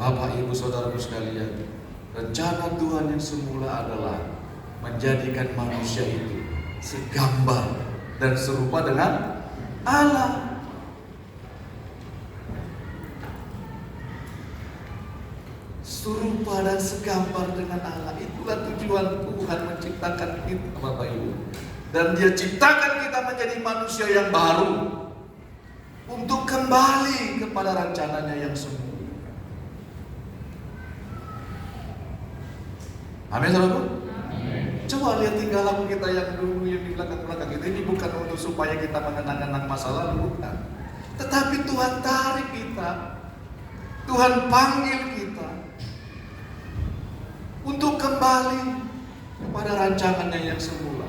Bapak Ibu Saudaraku sekalian, rencana Tuhan yang semula adalah menjadikan manusia itu segambar dan serupa dengan Allah. Serupa dan segambar dengan Allah. Itulah tujuan Tuhan menciptakan kita, Bapak Ibu. Dan Dia ciptakan kita menjadi manusia yang baru untuk kembali kepada rencananya yang semula. Amin, saudaraku. Coba lihat tingkah laku kita yang dulu, yang di belakang-belakang kita. Ini bukan untuk supaya kita mengenang-kenang masa lalu, bukan. Tetapi Tuhan tarik kita, Tuhan panggil kita untuk kembali kepada rancangannya yang semula,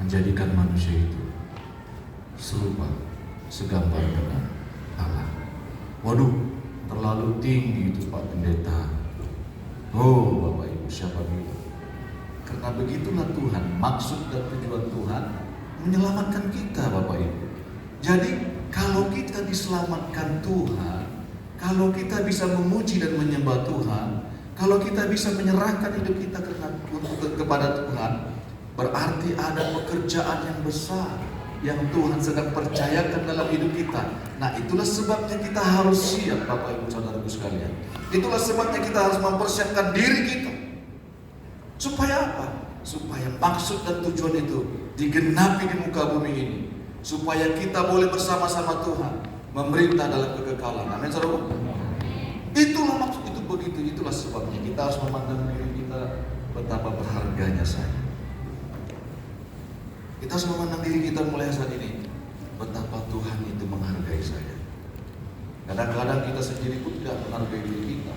menjadikan manusia itu serupa, segambar dengan Allah. Waduh, terlalu tinggi itu Pak Pendeta. Oh Bapak Ibu, siapa bilang? Karena begitulah Tuhan, maksud dan tujuan Tuhan menyelamatkan kita, Bapak Ibu. Jadi kalau kita diselamatkan Tuhan, kalau kita bisa memuji dan menyembah Tuhan, kalau kita bisa menyerahkan hidup kita kepada Tuhan, berarti ada pekerjaan yang besar yang Tuhan sedang percayakan dalam hidup kita. Nah, itulah sebabnya kita harus siap, Bapak Ibu Saudaraku sekalian. Itulah sebabnya kita harus mempersiapkan diri kita. Supaya apa? Supaya maksud dan tujuan itu digenapi di muka bumi ini. Supaya kita boleh bersama-sama Tuhan memerintah dalam kekekalan. Amin, saudara. Itulah maksud, itu begitu. Itulah sebabnya kita harus memandang diri kita betapa berharganya saya. Kita harus memandang diri kita mulai saat ini, betapa Tuhan itu menghargai saya. Kadang-kadang kita sendiri pun tidak menghargai diri kita.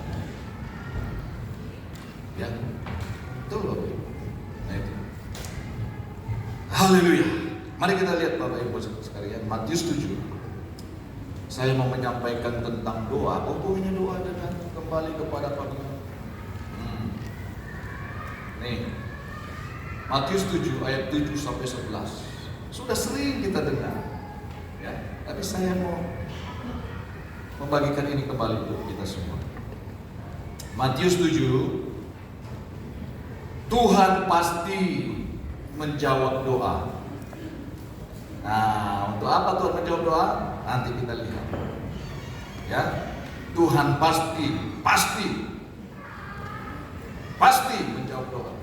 Ya, betul loh. Nah itu. Haleluya. Mari kita lihat Bapak Ibu sekalian, Matius 7. Saya mau menyampaikan tentang doa. Hubungannya doa dengan kembali kepada panggilan. Nih, Matius 7 ayat 7 sampai 11. Sudah sering kita dengar. Ya, tapi saya mau membagikan ini kembali untuk kita semua. Matius 7, Tuhan pasti menjawab doa. Nah, untuk apa Tuhan menjawab doa? Nanti kita lihat. Ya, Tuhan pasti menjawab doa.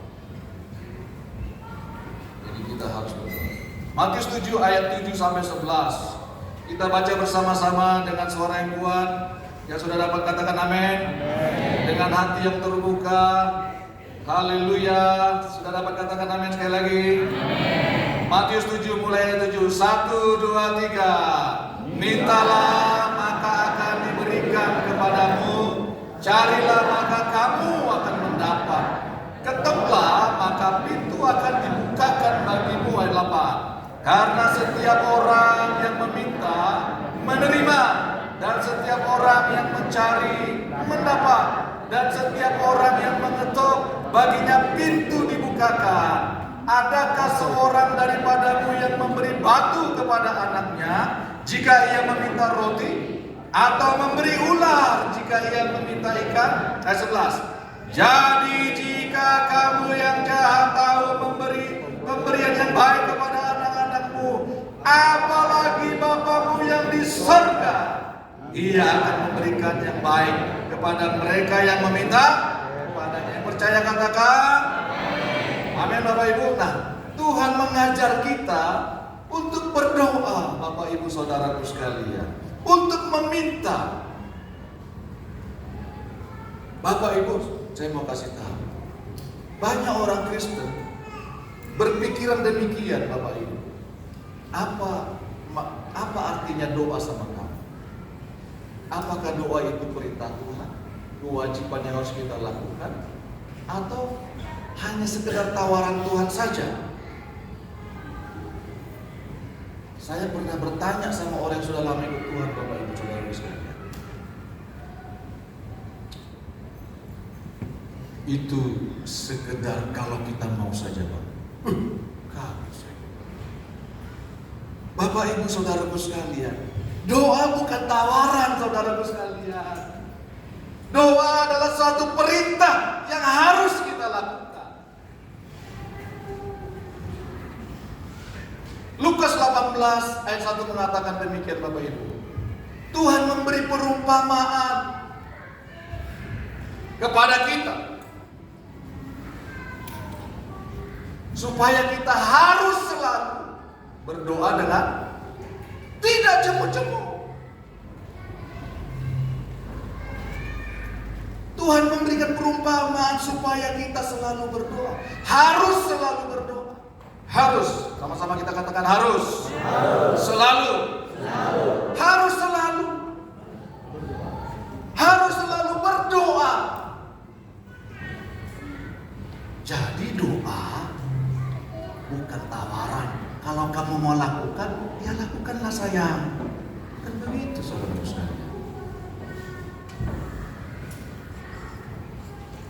Jadi kita harus berdoa. Matius 7 ayat 7 sampai 11. Kita baca bersama-sama dengan suara yang kuat. Yang sudah dapat katakan amin. Dengan hati yang terbuka. Haleluya. Sudah dapat katakan amin sekali lagi. Matius 7 mulai ayat 7. 1, 2, 3. Mintalah maka akan diberikan kepadamu. Carilah maka kamu akan mendapat. Ketoklah maka pintu akan dibukakan bagimu. Ayat 8. Karena setiap orang yang meminta menerima, dan setiap orang yang mencari mendapat, dan setiap orang yang mengetuk baginya pintu dibukakan. Adakah seorang daripadamu yang memberi batu kepada anaknya jika ia meminta roti, atau memberi ular jika ia meminta ikan? Ayat 11. Jadi jika kamu yang jahat tahu memberi pemberian yang baik kepada anak-anakmu, apalagi Bapamu yang di surga, Ia akan memberikan yang baik kepada mereka yang meminta kepadanya. Yang percaya katakan amin, Bapak Ibu. Nah, Tuhan mengajar kita untuk berdoa, Bapak Ibu Saudaraku sekalian, untuk meminta. Bapak Ibu, saya mau kasih tahu, banyak orang Kristen berpikiran demikian, Bapak Ibu. Apa artinya doa sama kamu? Apakah doa itu perintah Tuhan, kewajiban yang harus kita lakukan, atau hanya sekedar tawaran Tuhan saja? Saya pernah bertanya sama orang yang sudah lama ikut Tuhan, Bapak Ibu Saudara sekalian. Itu sekedar kalau kita mau saja, Pak. Bapak Ibu Saudaraku sekalian, Doa bukan tawaran, saudaraku sekalian. Doa adalah suatu perintah yang harus kita lakukan. Lukas 18 ayat 1 mengatakan demikian, Bapak Ibu. Tuhan memberi perumpamaan kepada kita supaya kita harus selalu berdoa dengan tidak jemu-jemu. Tuhan memberikan perumpamaan supaya kita selalu berdoa. Harus selalu berdoa. Harus. Sama-sama kita katakan harus. Selalu. Harus selalu. Harus selalu berdoa. Jadi doa bukan tawaran. Kalau kamu mau lakukan, ya lakukanlah sayang. Kan begitu, saudara sekalian.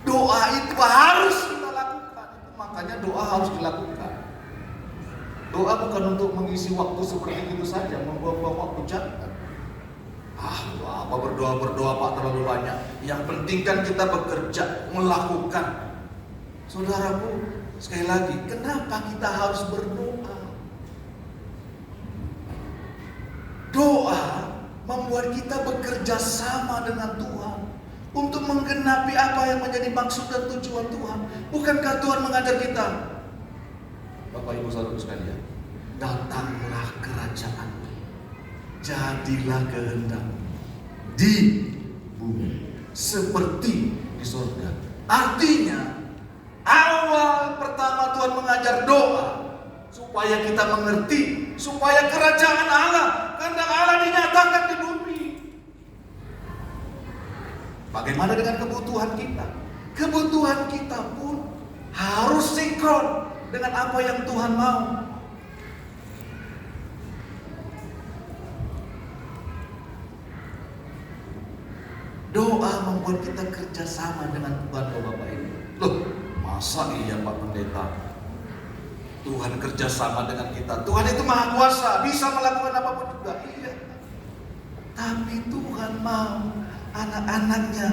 Doa itu harus kita lakukan. Itu makanya doa harus dilakukan. Doa bukan untuk mengisi waktu seperti itu saja, membuang-buang waktu jangan. Apa berdoa Pak terlalu banyak. Yang penting kan kita bekerja, melakukan. Saudaraku, sekali lagi, kenapa kita harus berdoa? Doa membuat kita bekerja sama dengan Tuhan untuk menggenapi apa yang menjadi maksud dan tujuan Tuhan. Bukankah Tuhan mengajar kita? Bapak Ibu saudara sekalian, datanglah kerajaan-Mu, jadilah kehendak di bumi seperti di surga. Artinya, awal pertama Tuhan mengajar doa supaya kita mengerti, supaya kerajaan Allah, kehendak Allah dinyatakan di bumi. Bagaimana dengan kebutuhan kita? Kebutuhan kita pun harus sinkron dengan apa yang Tuhan mau. Doa membuat kita kerjasama dengan Tuhan, Bapak Ibu. Loh, masa iya Pak Pendeta? Tuhan kerjasama dengan kita. Tuhan itu maha kuasa, bisa melakukan apapun juga. Iya. Tapi Tuhan mau anak-anaknya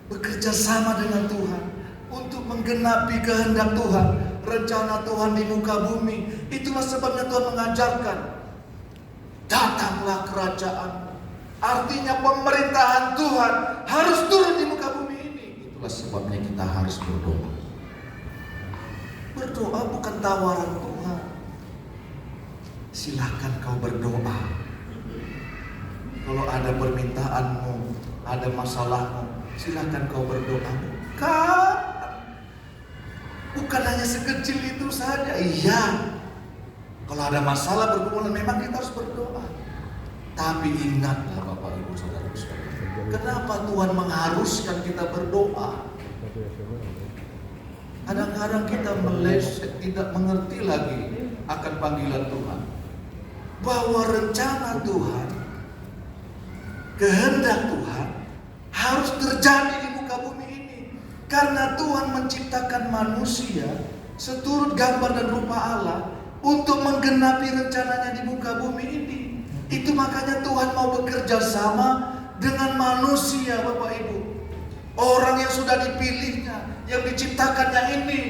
bekerja sama dengan Tuhan untuk menggenapi kehendak Tuhan, rencana Tuhan di muka bumi. Itulah sebabnya Tuhan mengajarkan, datanglah kerajaan. Artinya pemerintahan Tuhan harus turun di muka bumi ini. Itulah sebabnya kita harus berdoa. Berdoa bukan tawaran Tuhan. Silakan kau berdoa. Kalau ada permintaanmu, ada masalahmu, silakan kau berdoa. Bukan hanya sekecil itu saja. Iya. Kalau ada masalah bergumulan, memang kita harus berdoa. Tapi ingatlah Bapak Ibu Saudara sekalian, kenapa Tuhan mengharuskan kita berdoa? Kadang-kadang kita meleset, tidak mengerti lagi akan panggilan Tuhan. Bahwa rencana Tuhan, kehendak Tuhan harus terjadi di muka bumi ini. Karena Tuhan menciptakan manusia seturut gambar dan rupa Allah untuk menggenapi rencananya di muka bumi ini. Itu makanya Tuhan mau bekerja sama dengan manusia, Bapak Ibu. Orang yang sudah dipilihnya, yang diciptakannya ini.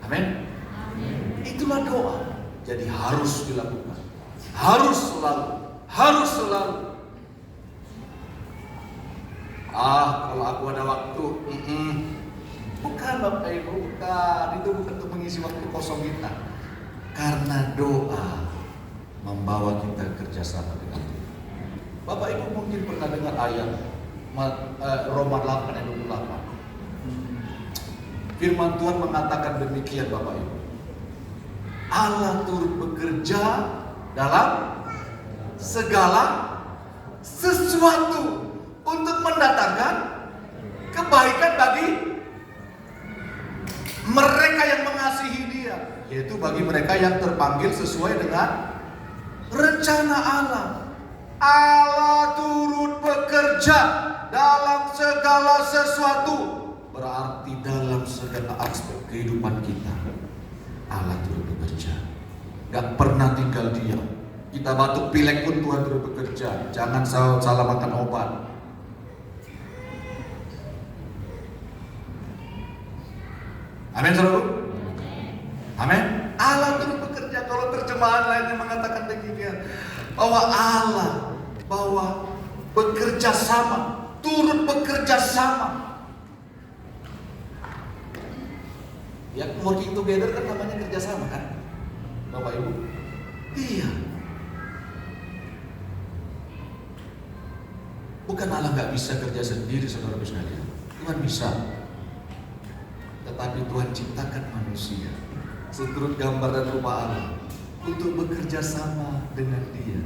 Amin. Itulah doa. Jadi harus dilakukan. Harus selalu. Harus selalu. Kalau aku ada waktu, bukan Bapak Ibu, bukan. Itu bukan untuk mengisi waktu kosong kita. Karena doa membawa kita kerjasama dengan Tuhan. Bapak Ibu mungkin pernah dengar ayat Roma 8 ayat 28. Firman Tuhan mengatakan demikian, Bapak Ibu. Allah turut bekerja dalam segala sesuatu untuk mendatangkan kebaikan bagi mereka yang mengasihi Dia, yaitu bagi mereka yang terpanggil sesuai dengan rencana Allah. Allah turut bekerja dalam segala sesuatu, berarti dalam segala gak pernah tinggal diam. Kita batuk pilek pun Tuhan terus bekerja. Jangan salah makan obat. Amin, saudara. Amin. Allah terus bekerja. Kalau terjemahan lainnya mengatakan demikian, bahwa Allah bekerja sama, turut bekerja sama. Ya, working together kan namanya kerjasama kan, Bapak Ibu? Iya. Bukan Allah nggak bisa kerja sendiri, saudara sekalian. Tuhan bisa. Tetapi Tuhan ciptakan manusia seturut gambar dan rupa Allah untuk bekerja sama dengan Dia.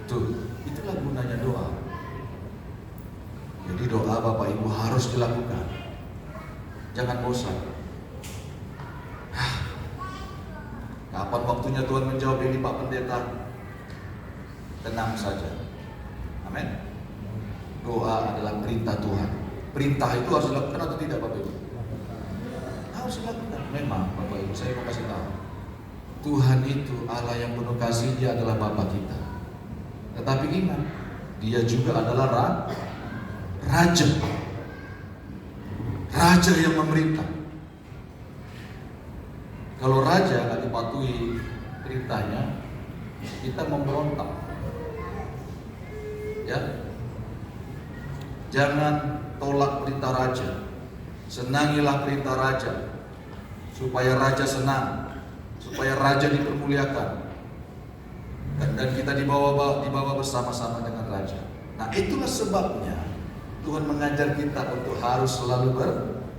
Tuh, itulah gunanya doa. Jadi doa Bapak Ibu harus dilakukan. Jangan bosan. Kapan waktunya Tuhan menjawab ini Pak Pendeta? Tenang saja. Amin. Doa adalah perintah Tuhan. Perintah itu harus dilakukan atau tidak Bapak Ibu? Harus dilakukan. Memang Bapak Ibu, saya mau kasih tahu. Tuhan itu Allah yang penuh kasih, Dia adalah Bapa kita. Tetapi ingat, Dia juga adalah Raja. Raja yang memerintah. Kalau raja nggak dipatuhi perintahnya, kita memberontak. Ya, jangan tolak perintah raja. Senangilah perintah raja, supaya raja senang, supaya raja dipermuliakan, dan kita dibawa bersama-sama dengan raja. Nah, itulah sebabnya Tuhan mengajar kita untuk harus selalu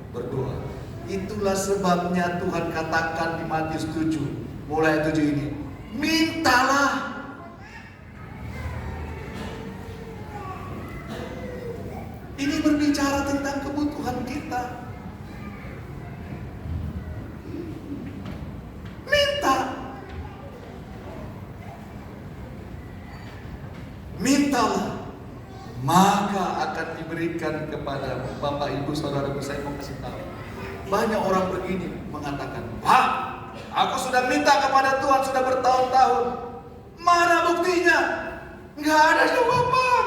berdoa. Itulah sebabnya Tuhan katakan di Matius 7, mulai 7 ini, mintalah. Ini berbicara tentang kebutuhan kita. Minta. Mintalah, maka akan diberikan kepada Bapak Ibu Saudaraku. Saya mau kasih tahu, banyak orang begini mengatakan, Pak, aku sudah minta kepada Tuhan sudah bertahun-tahun. Mana buktinya? Nggak ada jawaban.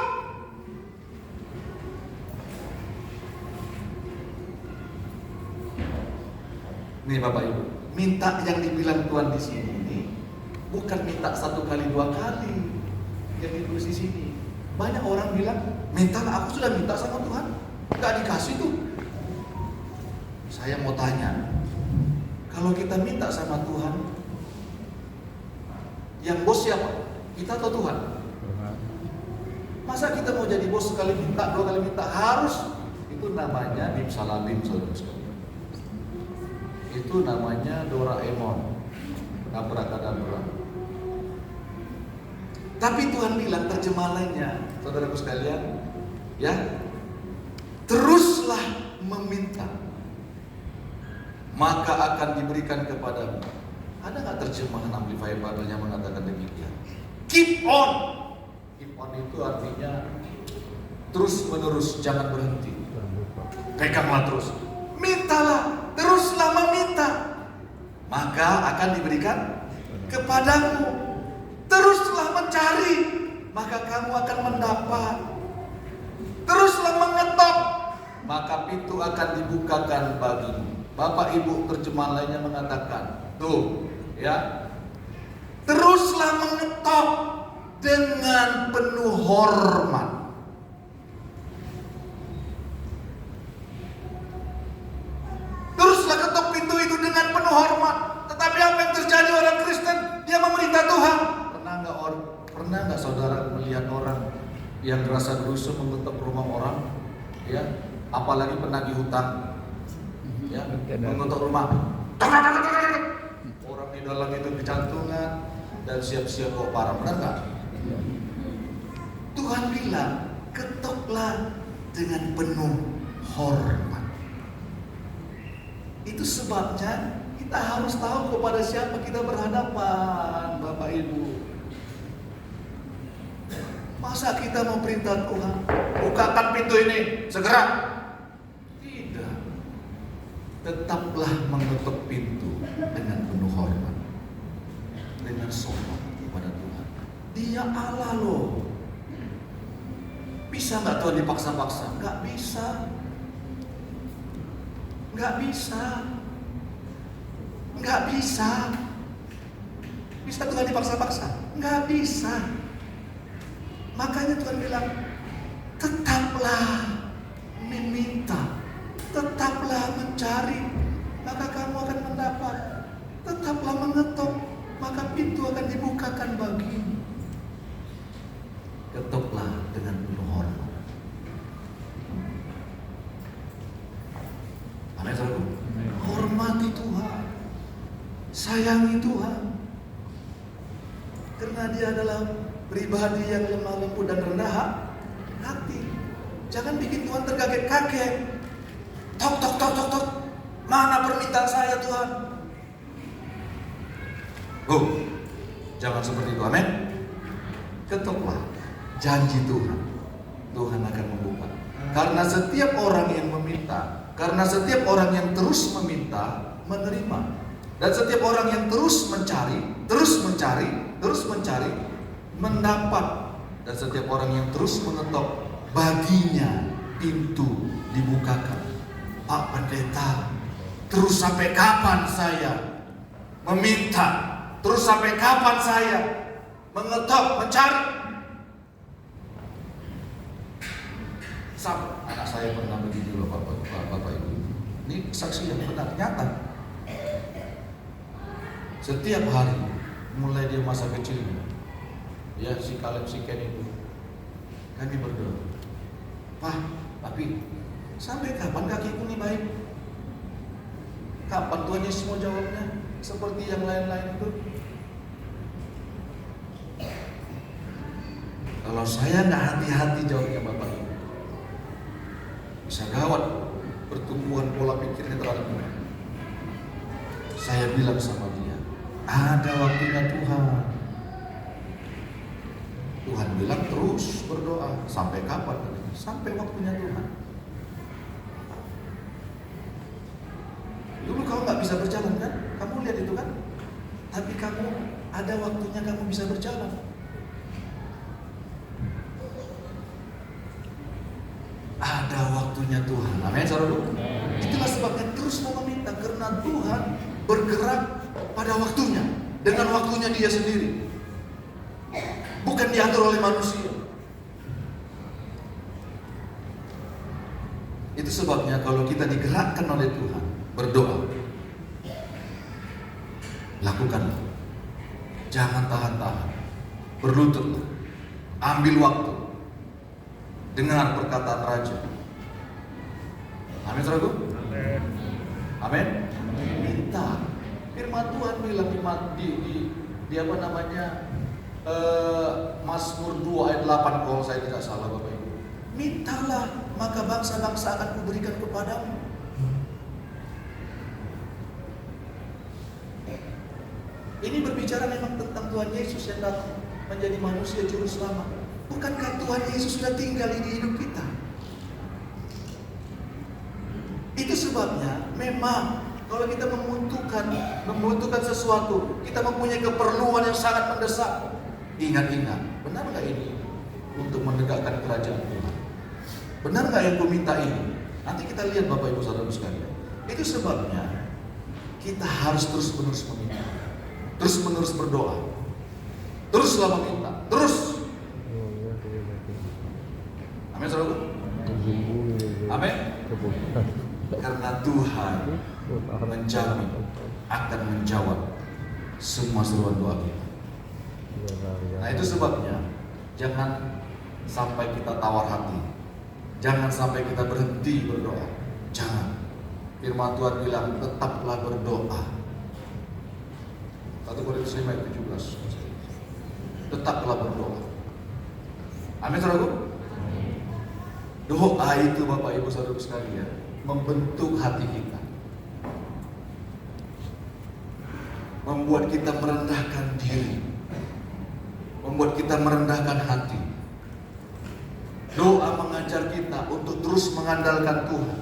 Nih Bapak Ibu, minta yang dibilang Tuhan di sini ini bukan minta 1 kali 2 kali yang ditulis di sini. Banyak orang bilang, mintalah, aku sudah minta sama Tuhan, nggak dikasih tuh. Saya mau tanya, kalau kita minta sama Tuhan, yang bos siapa? Kita atau Tuhan? Masa kita mau jadi bos sekali minta, 2 kali minta? Harus. Itu namanya bimsalabim, saudara-saudara. Itu namanya Doraemon, abrakadabra. Tapi Tuhan bilang terjemah lainnya, saudaraku sekalian, ya, teruslah meminta, maka akan diberikan kepadamu. Ada nggak terjemahan Amplified Bible yang mengatakan demikian? Keep on. Keep on itu artinya terus menerus, jangan berhenti. Peganglah terus. Mintalah, teruslah meminta, maka akan diberikan kepadamu. Teruslah mencari, maka kamu akan mendapat. Teruslah mengetok, maka pintu akan dibukakan bagimu. Bapak Ibu, terjemahan lainnya mengatakan, tuh, ya, teruslah mengetok dengan penuh hormat. Teruslah ketok pintu itu dengan penuh hormat. Tetapi apa yang terjadi orang Kristen? Dia memerintah Tuhan. Pernah nggak saudara melihat orang yang gerasa gerusu mengetok rumah orang, ya, apalagi penagih hutang, ya, mengetok rumah, orang di dalam itu kejantungan dan siap-siap kok parah. Pernah nggak? Tuhan bilang, ketoklah dengan penuh hormat. Itu sebabnya kita harus tahu kepada siapa kita berhadapan, Bapak Ibu. Masa kita mau perintah Tuhan, bukakan pintu ini segera? Tidak. tetaplah mengetuk pintu dengan penuh hormat, dengan sopan kepada Tuhan. Dia Allah loh. Bisa nggak Tuhan dipaksa-paksa? Nggak bisa. Nggak bisa. Nggak bisa. Bisa Tuhan dipaksa-paksa? Nggak bisa. Makanya Tuhan bilang, tetaplah meminta, tetaplah mencari, maka kamu akan mendapat. Tetaplah mengetuk, maka pintu akan dibukakan bagimu. Ketuklah dengan penuh hormat. Amin, saudara. Hormati Tuhan, sayangi Tuhan, karena Dia adalah pribadi yang lemah lembut dan rendah hati. Jangan bikin Tuhan terkaget-kaget. Tok, tok, tok, tok, tok. Mana permintaan saya, Tuhan? Jangan seperti itu, amin. Ketuklah janji Tuhan. Tuhan akan membuka. Karena setiap orang yang meminta, karena setiap orang yang terus meminta, menerima. Dan setiap orang yang terus mencari, mendapat. Dan setiap orang yang terus mengetok, baginya pintu dibukakan. Pak Pendeta, terus sampai kapan saya meminta? Terus sampai kapan saya mengetok, mencari? Sama anak saya pernah begitu loh Bapak Ibu. Ini saksi yang benar, nyata. Setiap hari, mulai dia masa kecilnya, ya si Kaleb si Ken itu, kami berdoa, Pak, tapi sampai kapan kakiku ini baik? Kapan Tuhan Yesus mau jawabnya? Seperti yang lain-lain itu. Kalau saya nggak hati-hati jawabnya Bapak Ibu, bisa gawat pertumbuhan pola pikirnya terhadap Tuhan. Saya bilang sama dia, ada waktunya Tuhan. Tuhan bilang terus berdoa. Sampai kapan? Sampai waktunya Tuhan. Dulu kau nggak bisa berjalan kan? Kamu lihat itu kan? Tapi kamu ada waktunya kamu bisa berjalan. Ada waktunya Tuhan. Amin, saudara. Itulah sebabnya terus mau meminta, karena Tuhan bergerak pada waktunya, dengan waktunya Dia sendiri, bukan diatur oleh manusia. Itu sebabnya kalau kita digerakkan oleh Tuhan berdoa, lakukanlah. Jangan tahan-tahan, berlututlah, ambil waktu, dengar perkataan Raja. Amin, saudara. Amin. Minta. Firman Tuhan bilang di apa namanya, Mazmur 2 ayat 8 kalau saya tidak salah Bapak Ibu. Mintalah, maka bangsa-bangsa akan kuberikan kepadamu. Ini berbicara memang tentang Tuhan Yesus yang datang menjadi manusia juru selamat. Bukankah Tuhan Yesus sudah tinggal di hidup kita? Itu sebabnya memang kalau kita membutuhkan sesuatu, kita mempunyai keperluan yang sangat mendesak. Ingat-ingat, benar nggak ini untuk menegakkan kerajaan Tuhan? Benar nggak yang kuminta ini? Nanti kita lihat Bapak Ibu Saudara sekalian. Itu sebabnya kita harus terus-menerus meminta, terus-menerus berdoa, teruslah meminta, terus. Amin, saudara. Amin. Karena Tuhan menjamin akan menjawab semua seruan doa kita. Nah, itu sebabnya jangan sampai kita tawar hati, jangan sampai kita berhenti berdoa. Jangan. Firman Tuhan bilang tetaplah berdoa. 1 Korintus 5 ayat 17. Tetaplah berdoa. Amin, saudara. Doa itu Bapak Ibu Saudara sekalian membentuk hati kita, membuat kita merendahkan diri, membuat kita merendahkan hati. Doa mengajar kita untuk terus mengandalkan Tuhan,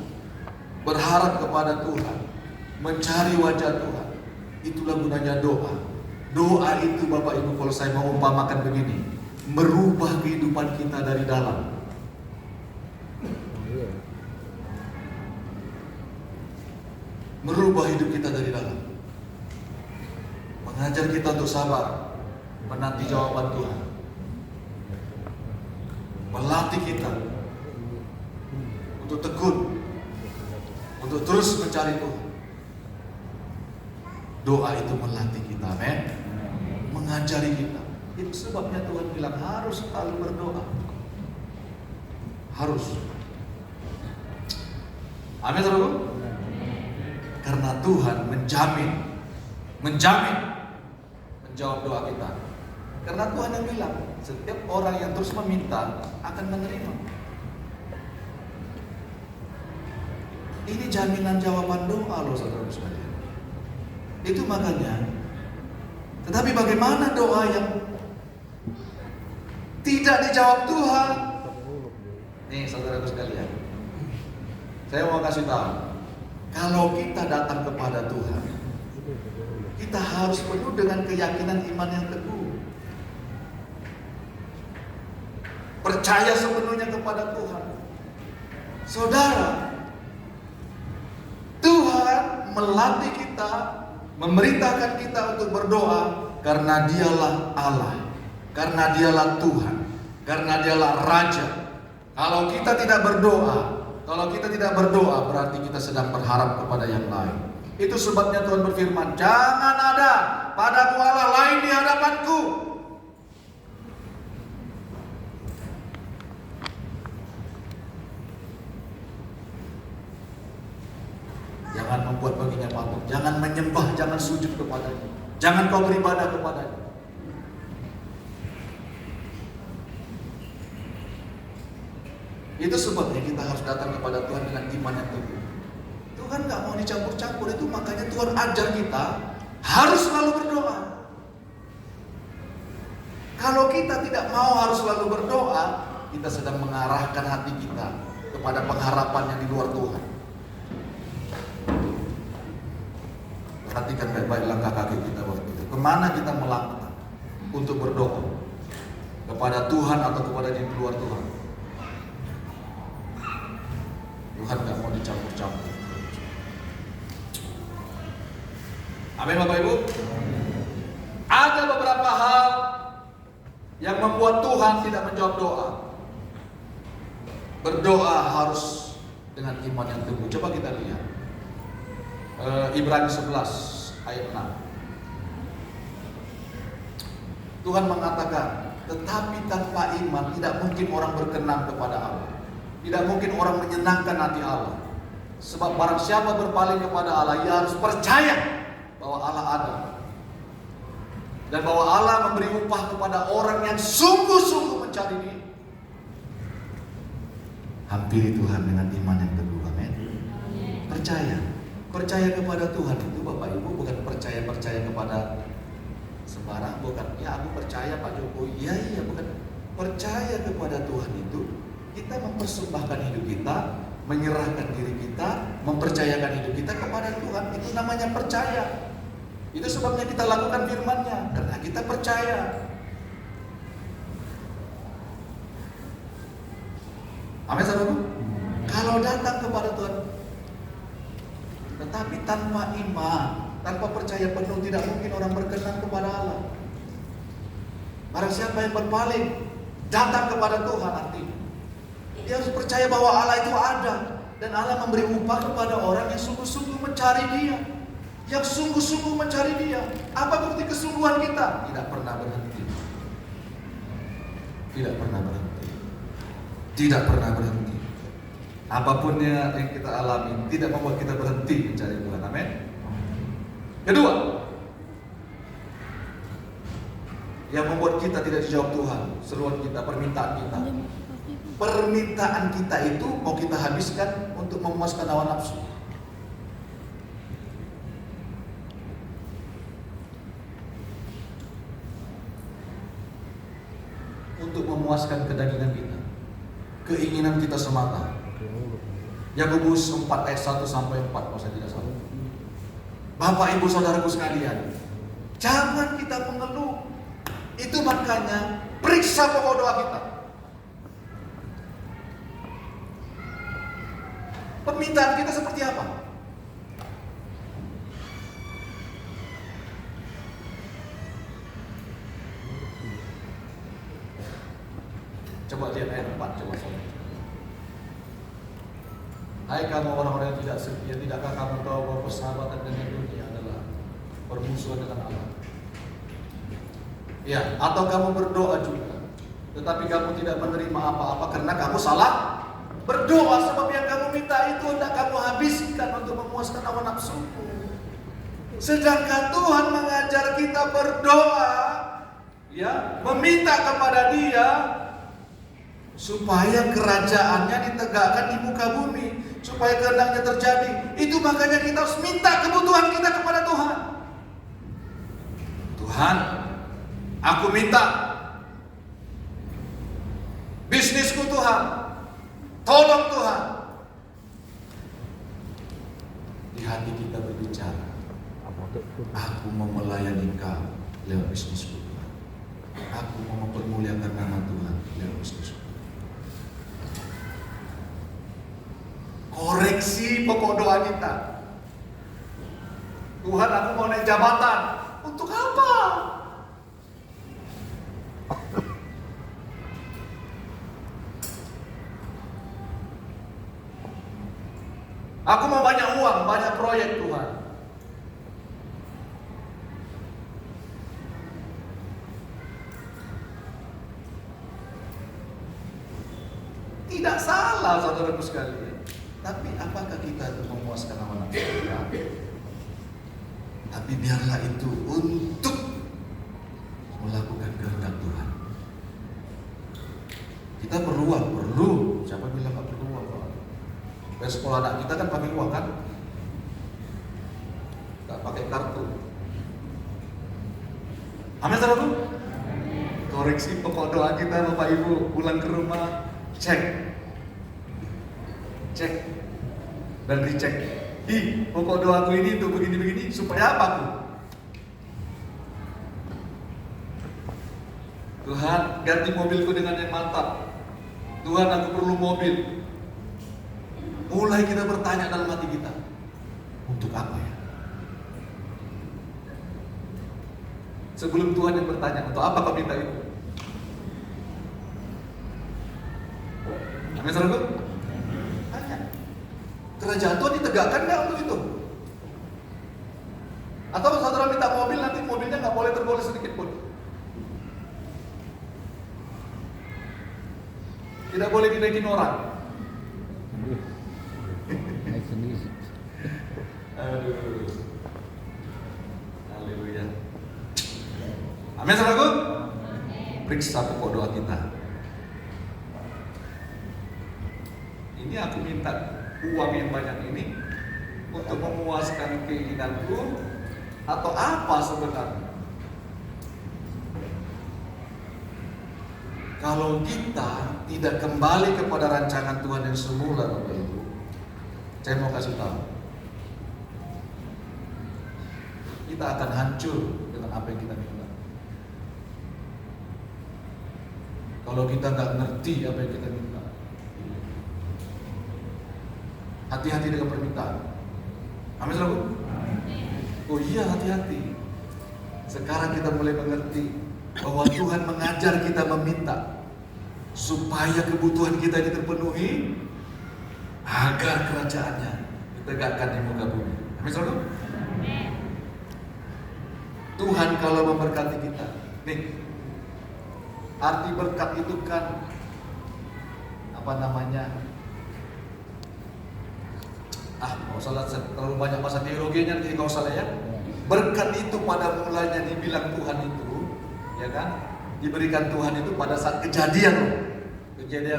berharap kepada Tuhan, mencari wajah Tuhan. Itulah gunanya doa. Doa itu Bapak Ibu, kalau saya mau umpamakan begini, merubah kehidupan kita dari dalam. Merubah hidup kita dari dalam. Mengajar kita untuk sabar, menanti jawaban Tuhan. Melatih kita untuk tekun, untuk terus mencari Tuhan. Doa itu melatih kita, amin. Mengajari kita. Itu sebabnya Tuhan bilang harus selalu berdoa. Harus. Amin, saudara. Karena Tuhan menjamin menjawab doa kita. Karena Tuhan yang bilang, setiap orang yang terus meminta akan menerima. Ini jaminan jawaban doa loh, saudara sekalian. Itu makanya. Tetapi bagaimana doa yang tidak dijawab Tuhan? Nih, saudara sekalian, saya mau kasih tahu. Kalau kita datang kepada Tuhan, kita harus penuh dengan keyakinan iman yang teguh. Percaya sepenuhnya kepada Tuhan. Saudara, Tuhan melatih kita, memerintahkan kita untuk berdoa karena Dialah Allah, karena Dialah Tuhan, karena Dialah Raja. Kalau kita tidak berdoa, berarti kita sedang berharap kepada yang lain. Itu sebabnya Tuhan berfirman, jangan ada padaku Allah lain di hadapanku. Jangan membuat baginya patung, jangan menyembah, jangan sujud kepadanya, jangan kau beribadah kepadanya. Itu sebabnya kita harus datang kepada Tuhan dengan iman yang teguh. Tuhan gak mau dicampur-campur, itu makanya Tuhan ajar kita harus selalu berdoa. Kalau kita tidak mau harus selalu berdoa, kita sedang mengarahkan hati kita kepada pengharapan yang di luar Tuhan. Perhatikan baik-baik langkah kaki kita waktu itu. Kemana kita melangkah untuk berdoa? Kepada Tuhan atau kepada di luar Tuhan? Tuhan gak mau dicampur-campur. Amin Bapak Ibu. Ada beberapa hal yang membuat Tuhan tidak menjawab doa. Berdoa harus dengan iman yang teguh. Coba kita lihat Ibrani 11 ayat 6. Tuhan mengatakan, tetapi tanpa iman tidak mungkin orang berkenan kepada Allah. Tidak mungkin orang menyenangkan hati Allah. Sebab barang siapa berpaling kepada Allah, ia harus percaya bahwa Allah ada, dan bahwa Allah memberi upah kepada orang yang sungguh-sungguh mencari Dia. Hampiri Tuhan dengan iman yang teguh, amin. Percaya kepada Tuhan itu Bapak Ibu bukan percaya kepada sembarang, bukan. Ya aku percaya Pak Jokowi, iya bukan. Percaya kepada Tuhan itu kita mempersembahkan hidup kita, menyerahkan diri kita, mempercayakan hidup kita kepada Tuhan. Itu namanya percaya. Itu sebabnya kita lakukan firman-Nya, karena kita percaya. Amin, saudara. Kalau datang kepada Tuhan, tetapi tanpa iman, tanpa percaya penuh, tidak mungkin orang berkenan kepada Allah. Barang siapa yang berpaling, datang kepada Tuhan artinya dia harus percaya bahwa Allah itu ada, dan Allah memberi upah kepada orang yang sungguh-sungguh mencari Dia, yang sungguh-sungguh mencari Dia. Apa bukti kesungguhan kita? Tidak pernah berhenti. Tidak pernah berhenti. Apapun yang kita alami tidak membuat kita berhenti mencari Tuhan. Amin. Kedua, yang membuat kita tidak dijawab Tuhan, seruan kita, permintaan kita. Permintaan kita itu mau kita habiskan untuk memuaskan hawa nafsu. Untuk memuaskan kedagingan kita, keinginan kita semata. Yakobus 4 ayat 1 sampai 4 kalau saya tidak salah. Bapak, Ibu, Saudaraku sekalian, jangan kita mengeluh. Itu makanya periksa pokok doa kita. Permintaan kita seperti apa? Coba lihat ayat 4, coba. Hai kamu orang-orang yang tidak setia, tidakkah kamu tahu bahwa persahabatan dengan dunia adalah permusuhan dengan Allah? Ya, atau kamu berdoa juga, tetapi kamu tidak menerima apa-apa karena kamu salah berdoa, sebab yang kamu minta itu hendak kamu habiskan untuk memuaskan hawa nafsumu. Sedangkan Tuhan mengajar kita berdoa, ya, meminta kepada Dia supaya kerajaannya ditegakkan di muka bumi, supaya kehendaknya terjadi. Itu makanya kita harus minta kebutuhan kita kepada Tuhan. Tuhan, aku minta bisnisku Tuhan, tolong Tuhan. Di hati kita berbicara, aku mau melayani Kau lewat bisnisku Tuhan. Aku mau mempermuliakan nama Tuhan lewat bisnisku. Koreksi pokok doa kita. Tuhan, aku mau naik jabatan. Untuk apa? Aku mau banyak uang, banyak proyek Tuhan. Tidak salah, saudaraku sekalian. Tapi apakah kita itu memuaskan hawa nafsu kita? Tapi biarlah itu untuk melakukan kehendak Tuhan. Kita perlu uang, perlu. Siapa bilang nggak perlu uang? Dari sekolah anak kita kan pakai uang kan? Nggak pakai kartu. Amin, saudara. Koreksi pokok doa kita, Bapak Ibu, pulang ke rumah, cek dan dicek. Pokok doaku ini untuk begini-begini supaya apa aku? Tuhan, ganti mobilku dengan yang mantap. Tuhan, aku perlu mobil. Mulai kita bertanya dalam hati kita, untuk apa ya? Sebelum Tuhan yang bertanya, untuk apa kau minta itu? Amin, saudaraku? Kerajaan Tuhan ditegakkan nggak untuk itu? Atau saudara minta mobil, nanti mobilnya nggak boleh tergoleh sedikit pun? Tidak boleh dinaikin orang. Aduh. Haleluya. Amin, saudaraku? Periksa pokok doa kita. Ini aku minta uang yang banyak ini untuk memuaskan keinginanku atau apa sebenarnya? Kalau kita tidak kembali kepada rancangan Tuhan yang semula, Bapak Ibu, saya mau kasih tahu, kita akan hancur dengan apa yang kita minta. Kalau kita nggak ngerti apa yang kita minta, hati-hati dengan permintaan. Amin, saudaraku? Oh iya, hati-hati. Sekarang kita mulai mengerti bahwa Tuhan mengajar kita meminta supaya kebutuhan kita ini terpenuhi, agar kerajaannya ditegakkan di muka bumi. Amin, saudaraku? Tuhan kalau memberkati kita, nih, arti berkat itu kan apa namanya? Nggak usah terlalu banyak bahasa teologinya, nanti nggak usah ya. Berkat itu pada mulanya dibilang Tuhan itu, ya kan, diberikan Tuhan itu pada saat kejadian 1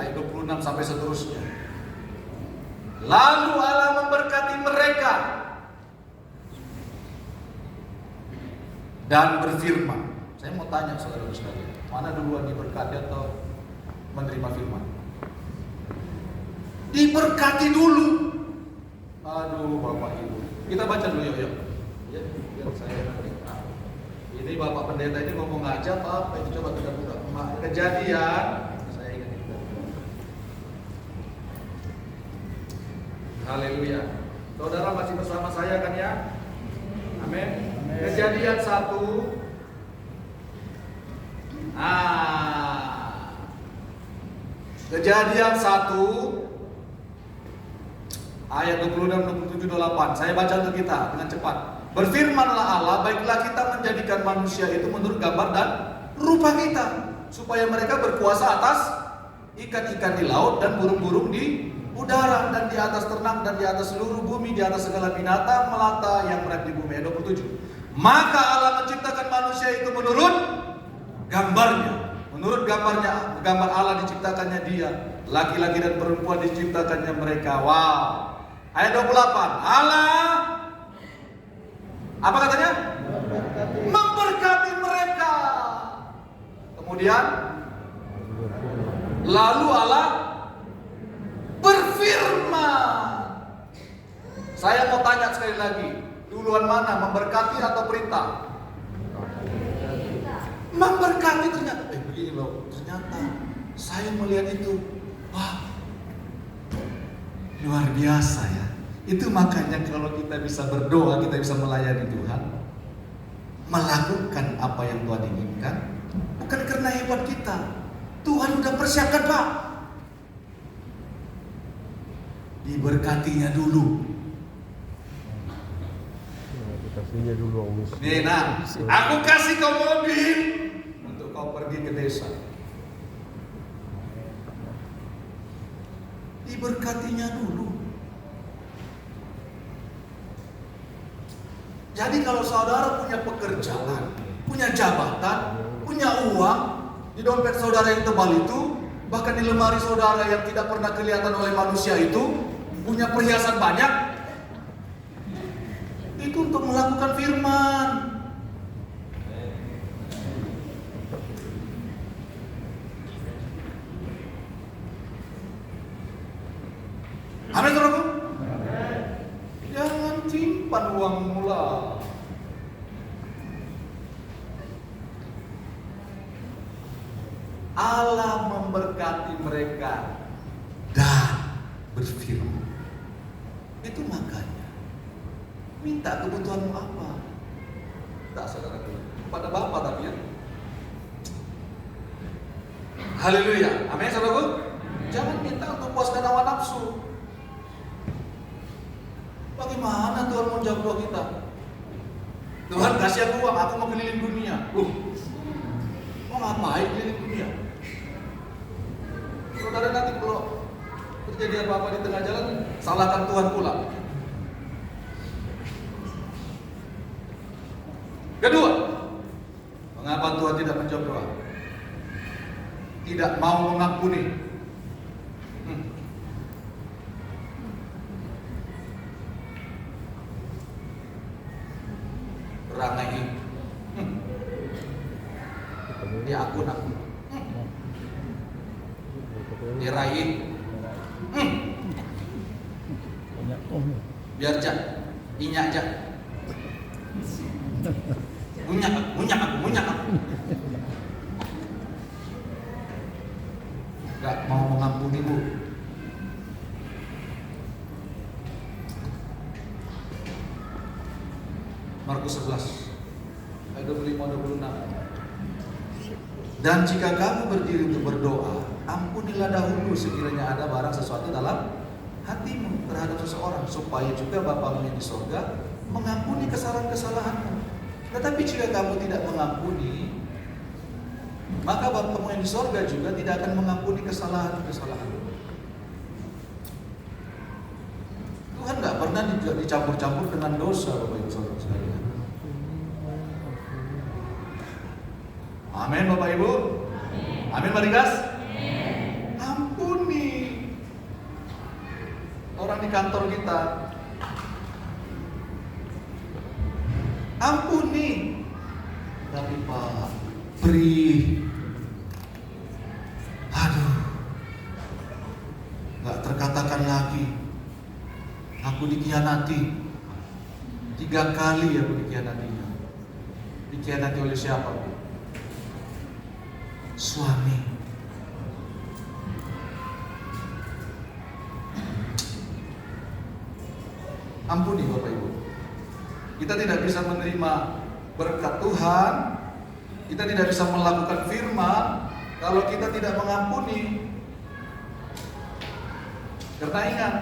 ayat 26 sampai seterusnya. Lalu Allah memberkati mereka dan berfirman. Saya mau tanya saudara sekalian, mana duluan diberkati atau menerima firman? Diberkati dulu. Aduh Bapak Ibu, kita baca dulu yuk. Ya, biar saya nanti. Ini Bapak Pendeta ini ngomong aja apa itu, coba kita buka. Kejadian, saya ingat itu. Haleluya. Saudara masih bersama saya kan ya? Amin. Kejadian 1. Kejadian 1 ayat 26, 27, 28. Saya baca untuk kita dengan cepat. Berfirmanlah Allah, baiklah kita menjadikan manusia itu menurut gambar dan rupa kita, supaya mereka berkuasa atas ikan-ikan di laut dan burung-burung di udara dan di atas ternak dan di atas seluruh bumi, di atas segala binatang melata yang merayap di bumi. Ayat 27. Maka Allah menciptakan manusia itu menurut gambarnya. Menurut gambar Allah diciptakannya dia. Laki-laki dan perempuan diciptakannya mereka. Wow. Ayat 28. Allah apa katanya? Memberkati mereka. Kemudian lalu Allah berfirman. Saya mau tanya sekali lagi, duluan mana, memberkati atau perintah? Memberkati ternyata. Begini loh, ternyata saya melihat itu, wah, luar biasa ya. Itu makanya kalau kita bisa berdoa, kita bisa melayani Tuhan, melakukan apa yang Tuhan inginkan, bukan karena hebat kita. Tuhan udah persiapkan, Pak. Diberkatinya dulu. Kasihnya dulu Om. Nih, nah, aku kasih kau mobil untuk kau pergi ke desa. Diberkatinya dulu. Jadi kalau saudara punya pekerjaan, punya jabatan, punya uang, di dompet saudara yang tebal itu, bahkan di lemari saudara yang tidak pernah kelihatan oleh manusia itu, punya perhiasan banyak, itu untuk melakukan firman. Amin, saudaraku. Jangan simpan uang mula. Allah memberkati mereka dan berfirman. Itu makanya minta kebutuhanmu apa? Tak, saudaraku, pada Bapa tapi ya. Haleluya. Amin, saudaraku. Jangan minta untuk puaskan hawa nafsu. Bagaimana Tuhan mau jawab doa kita? Tuhan kasih aku uang, aku mau keliling dunia. Mau ngapain keliling dunia? Saudara nanti kalau terjadi apa-apa di tengah jalan, salahkan Tuhan pula. Kedua, mengapa Tuhan tidak menjawab doa? Tidak mau mengampuni. Berangai. Di akun-akun. Diraih. Biar jak, inyak jak. Munyak aku. Gak mau mengampuni, Bu. Markus 11 ayat 25-26. Dan jika kamu berdiri untuk berdoa, ampunilah dahulu sekiranya ada barang sesuatu dalam hatimu terhadap seseorang, supaya juga Bapamu yang di sorga mengampuni kesalahan-kesalahanmu. Tetapi jika kamu tidak mengampuni, maka Bapamu yang di sorga juga tidak akan mengampuni kesalahan-kesalahanmu. Tuhan nggak pernah dicampur-campur dengan dosa, Bapak Ibu Saudara sekalian. Amin, Bapak Ibu. Amin, mari gas. Ampuni orang di kantor kita. Ampuni. Tapi Pak, beri. Aduh, nggak terkatakan lagi. Aku dikira dikhianati. 3 kali aku dikhianatinya. Dikhianati oleh siapa? Suami. Ampuni Bapak Ibu. Kita tidak bisa menerima berkat Tuhan, kita tidak bisa melakukan firman kalau kita tidak mengampuni. Karena ingat,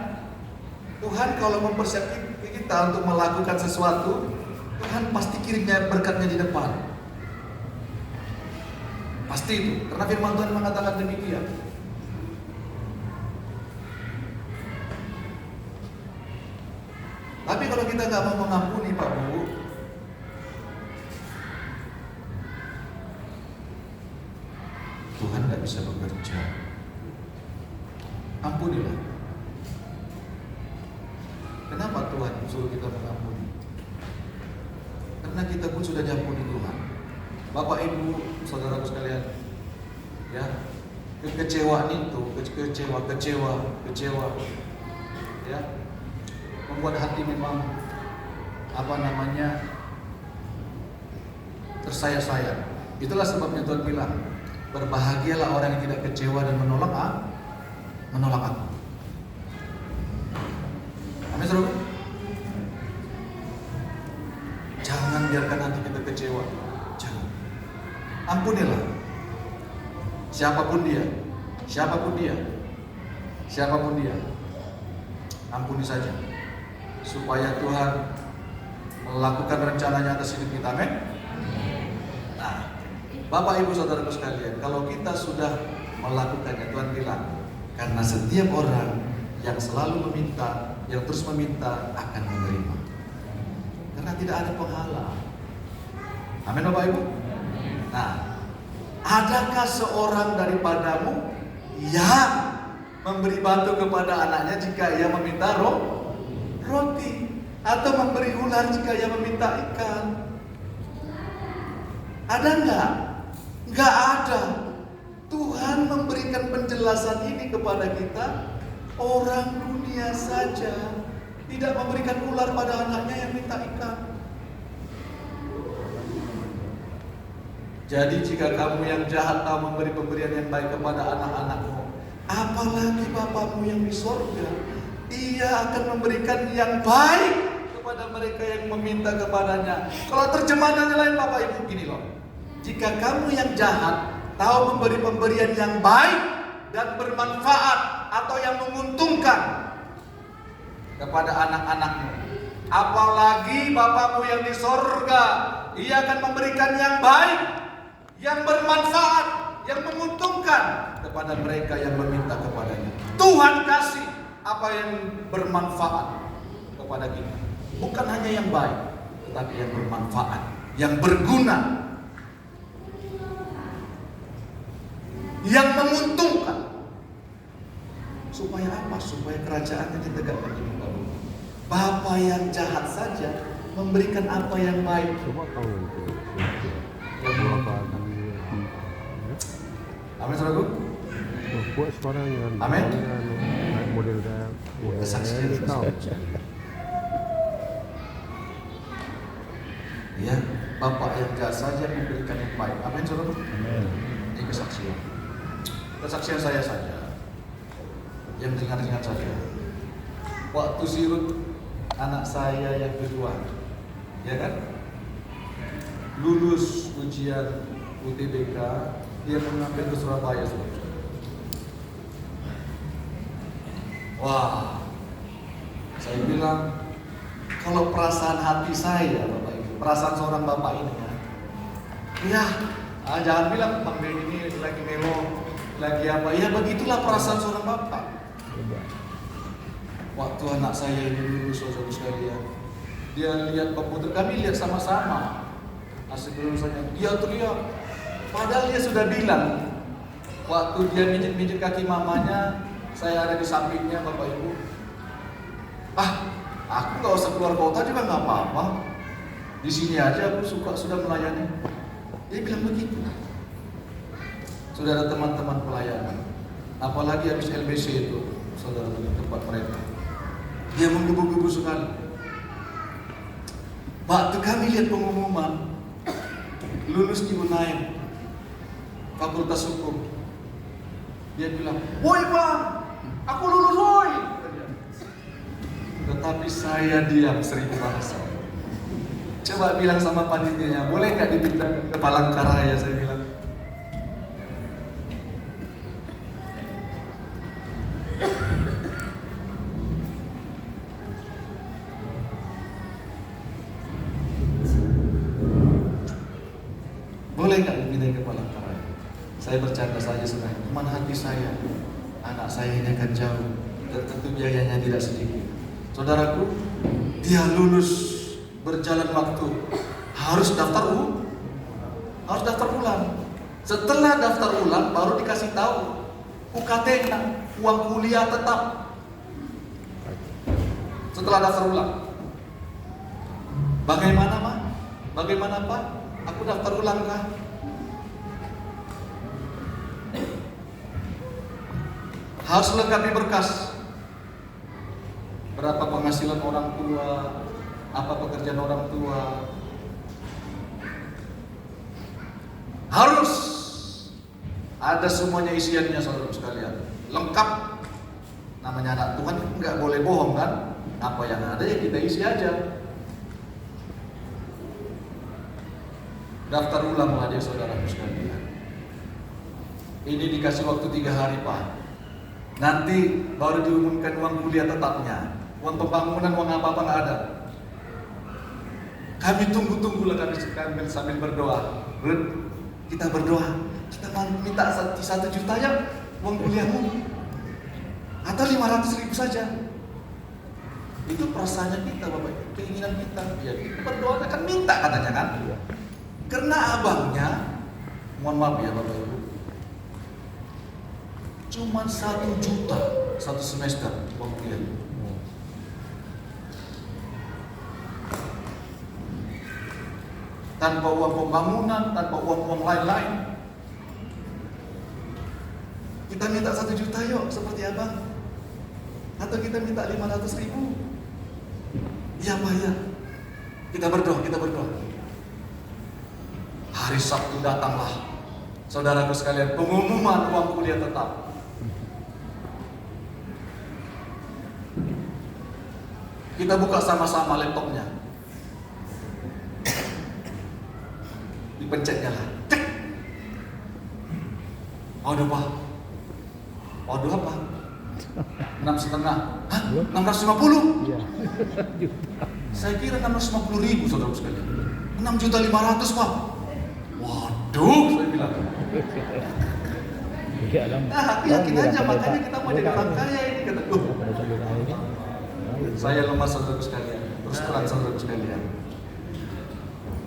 Tuhan kalau mempersiapkan kita untuk melakukan sesuatu, Tuhan pasti kirimnya berkatnya di depan. Pasti itu, karena firman Tuhan mengatakan demikian. Tapi kalau kita nggak mau mengampuni Pak Bu, Tuhan nggak bisa bekerja. Ampunilah. Kenapa Tuhan suruh kita mengampuni? Karena kita pun sudah diampuni Tuhan. Bapak Ibu, saudaraku sekalian, ya, kekecewaan itu, kecewa, ya, membuat hati memang tersayat-sayat. Itulah sebabnya Tuhan bilang, berbahagialah orang yang tidak kecewa dan menolak aku. Amin, saudara. Jangan biarkan hati kita kecewa. Jangan. Ampunilah. Siapapun dia. Ampuni saja. Supaya Tuhan melakukan rencananya atas hidup kita. Amin. Nah, Bapak Ibu saudaraku sekalian, kalau kita sudah melakukannya, Tuhan bilang, karena setiap orang yang selalu meminta, yang terus meminta akan menerima. Karena tidak ada penghalang. Amin Bapak Ibu. Nah, adakah seorang daripadamu yang memberi batu kepada anaknya jika ia meminta roti, atau memberi ular jika ia meminta ikan? Ada enggak? Enggak ada. Tuhan memberikan penjelasan ini kepada kita. Orang dunia saja tidak memberikan ular pada anaknya yang minta ikan. Jadi jika kamu yang jahat tahu memberi pemberian yang baik kepada anak-anakmu, apalagi Bapamu yang di sorga, Ia akan memberikan yang baik kepada mereka yang meminta kepadanya. Kalau terjemahannya lain Bapak Ibu, gini loh. Jika kamu yang jahat tahu memberi pemberian yang baik dan bermanfaat atau yang menguntungkan kepada anak-anakmu, apalagi Bapamu yang di sorga, Ia akan memberikan yang baik, yang bermanfaat, yang menguntungkan kepada mereka yang meminta kepadanya. Tuhan kasih apa yang bermanfaat kepada kita, bukan hanya yang baik, tetapi yang bermanfaat, yang berguna, yang menguntungkan. Supaya apa? Supaya kerajaannya ditegakkan di muka bumi. Bapa yang jahat saja memberikan apa yang baik. Coba tahu nanti. Yang Berapa Amin, saudaraku. buat sekarang yang Amin. model dah. Kesaksian Tahu. Ya, Bapak yang jahat saja memberikan yang baik. Amin, saudaraku. Amin. Ini kesaksian. Kesaksian saya saja. Yang ringan-ringan saja. Waktu Sirut anak saya yang kedua, ya kan, lulus ujian UTBK, dia mengambil ke Surabaya. Wah, saya bilang, kalau perasaan hati saya, Bapak Ibu, perasaan seorang bapak ini ya, jangan bilang Bang Ben ini lagi melo, lagi apa, ya begitulah perasaan seorang bapak. Waktu anak saya ini lulus, saudara sekalian, dia lihat komputer, kami lihat sama-sama hasil lulusannya, dia teriak, padahal dia sudah bilang, waktu dia mijit-mijit kaki mamanya, saya ada di sampingnya, Bapak Ibu, aku gak usah keluar kota juga gak apa-apa, di sini aja aku sudah melayani. Dia bilang begitu. Sudah ada teman-teman pelayanan, apalagi habis LBC itu, saudara, di tempat mereka. Dia menggebu-gebu sekali. Waktu kami lihat pengumuman lulus di UNAIM Fakultas Hukum, dia bilang, "Woi Bang, aku lulus woi." Tetapi saya diam 1000 bahasa. Coba bilang sama panitianya, boleh nggak dipindah ke Palangkaraya, saya bilang. Boleh nggak dipindah ke Palangkaraya? Saya bercanda saja sebenarnya, cuman hati saya, anak saya ini akan jauh, dan tentu biayanya tidak sedikit. Saudaraku, dia lulus berjalan waktu, harus daftar ulang. Setelah daftar ulang baru dikasih tahu UKT-nya, uang kuliah tetap. Setelah daftar ulang, bagaimana Pak? Bagaimana Pak? Aku daftar ulang kah? Harus lengkapi berkas. Berapa penghasilan orang tua, apa pekerjaan orang tua. Harus ada semuanya isiannya, saudara sekalian. Lengkap. Namanya anak Tuhan nggak boleh bohong kan? Apa yang ada ya kita isi aja. Daftar ulanglah dia, saudara sekalian. Ini dikasih waktu 3 hari Pak. Nanti baru diumumkan uang kuliah tetapnya. Uang pembangunan, uang apa-apa nggak ada. Kami tunggu-tunggulah, kami sambil berdoa. Ruth, kita berdoa, kita minta 1 juta ya uang kuliahmu, atau 500.000 saja. Itu perasaannya kita, Bapak, keinginan kita. Ya, kita berdoa kan minta katanya kan. Karena abangnya, mohon maaf ya Bapak Ibu, cuman 1 juta 1 semester uang kuliah. Tanpa uang pembangunan, tanpa uang-uang lain-lain. Kita minta 1 juta yuk, seperti abang. Atau kita minta 500.000. Ya Pak ya. Kita berdoa. Hari Sabtu datanglah, saudaraku sekalian, pengumuman uang kuliah tetap. Kita buka sama-sama laptopnya. Dipencetnya lah, cek. Waduh Pak, waduh apa? 6,5. Hah? 650? Iya. Saya kira 650.000 saudara sekalian. 6.500.000 Pak. Waduh, saya bilang. Nah, yakin aja, makanya kita mau jadi orang kaya ini kata. Saya lemah saudara sekalian. Terus terang saudara sekalian.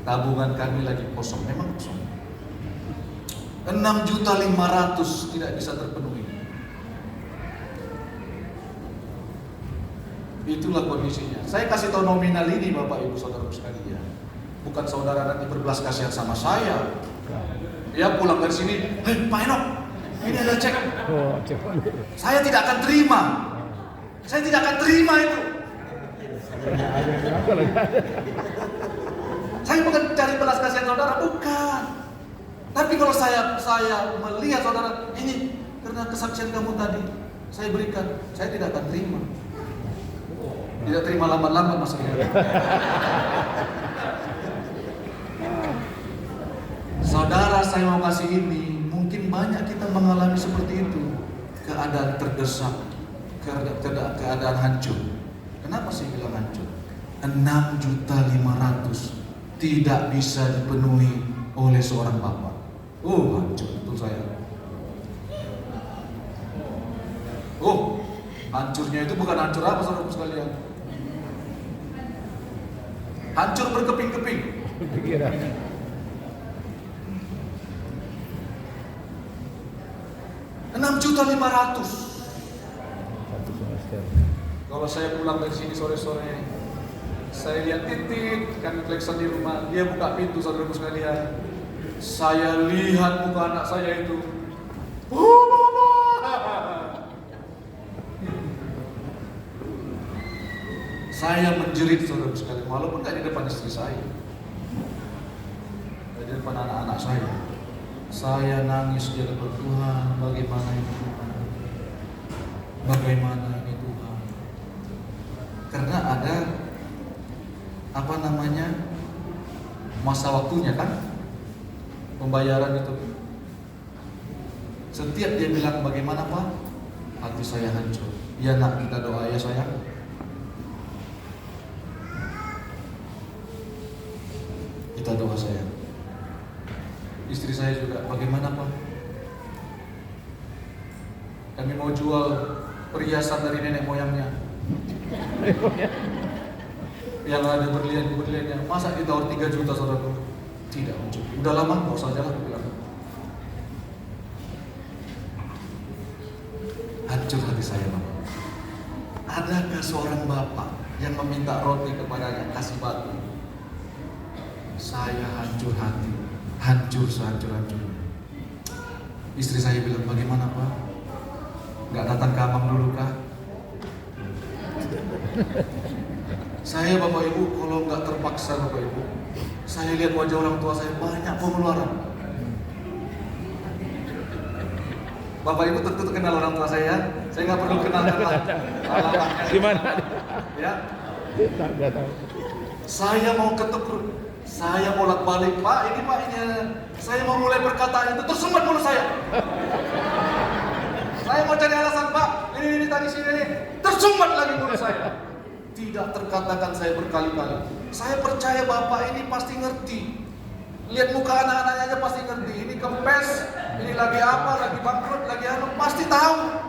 Tabungan kami lagi kosong, memang kosong. 6.500.000 tidak bisa terpenuhi. Itulah kondisinya. Saya kasih tahu nominal ini Bapak Ibu saudara sekalian. Bukan saudara nanti berbelas kasihan sama saya. Ya pulang dari sini, hei Pak Enok, ini ada cek. Saya tidak akan terima. Saya tidak akan terima itu. Saya bukan cari belas kasihan saudara, bukan. Tapi kalau saya melihat saudara ini karena kesaksian kamu tadi, saya berikan, saya tidak akan terima. Tidak terima lambat-lambat maksudnya. Saudara, saya mau kasih ini, mungkin banyak kita mengalami seperti itu. Keadaan terdesak, keadaan hancur. Kenapa sih bilang hancur? 6.500.000 tidak bisa dipenuhi oleh seorang bapak. Oh, hancur betul saya. Oh, hancurnya itu bukan hancur apa saudara sekalian? Hancur berkeping-keping. Pikiran. 6.500.000. Kalau saya pulang dari sini sore-sore, saya lihat titik, kami klakson di rumah, dia buka pintu saudaraku sekalian. Saya lihat muka anak saya itu. Saya menjerit saudara sekalian, walaupun gak di depan istri saya, di depan anak-anak saya. Saya nangis di depan Tuhan, bagaimana ini Tuhan? Bagaimana ini Tuhan? Karena ada masa waktunya kan, pembayaran itu. Setiap dia bilang bagaimana Pak, hati saya hancur. Ya nak, kita doa ya sayang. Kita doa sayang. Istri saya juga, bagaimana Pak? Kami mau jual perhiasan dari nenek moyangnya. Yang ada berlian-berliannya. Masa ditawar 3 juta saudara? Tidak mencukupi. Udah lama, nggak usah jalan. Hancur hati saya Bapak. Adakah seorang bapak yang meminta roti kepadanya kasih batu? Saya hancur hati. Hancur sehancur-hancurnya. Istri saya bilang, bagaimana Pak? Gak datang ke abang dulu kah? Saya Bapak Ibu, kalau gak terpaksa Bapak Ibu, saya lihat wajah orang tua saya banyak pengeluaran. Bapak Ibu tentu kenal orang tua saya gak perlu kenalkan lah alamatnya. Gimana? Ya. Saya mau ketuk. Saya bolak-balik, Pak, ini. Saya mau mulai perkataan itu, tersumbat mulut saya. Saya mau cari alasan, Pak, ini tadi sini, tersumbat lagi mulut saya. Tidak terkatakan saya berkali-kali. Saya percaya Bapak ini pasti ngerti. Lihat muka anak-anaknya aja pasti ngerti. Ini kempes, ini lagi apa, lagi bangkrut, lagi pasti tahu.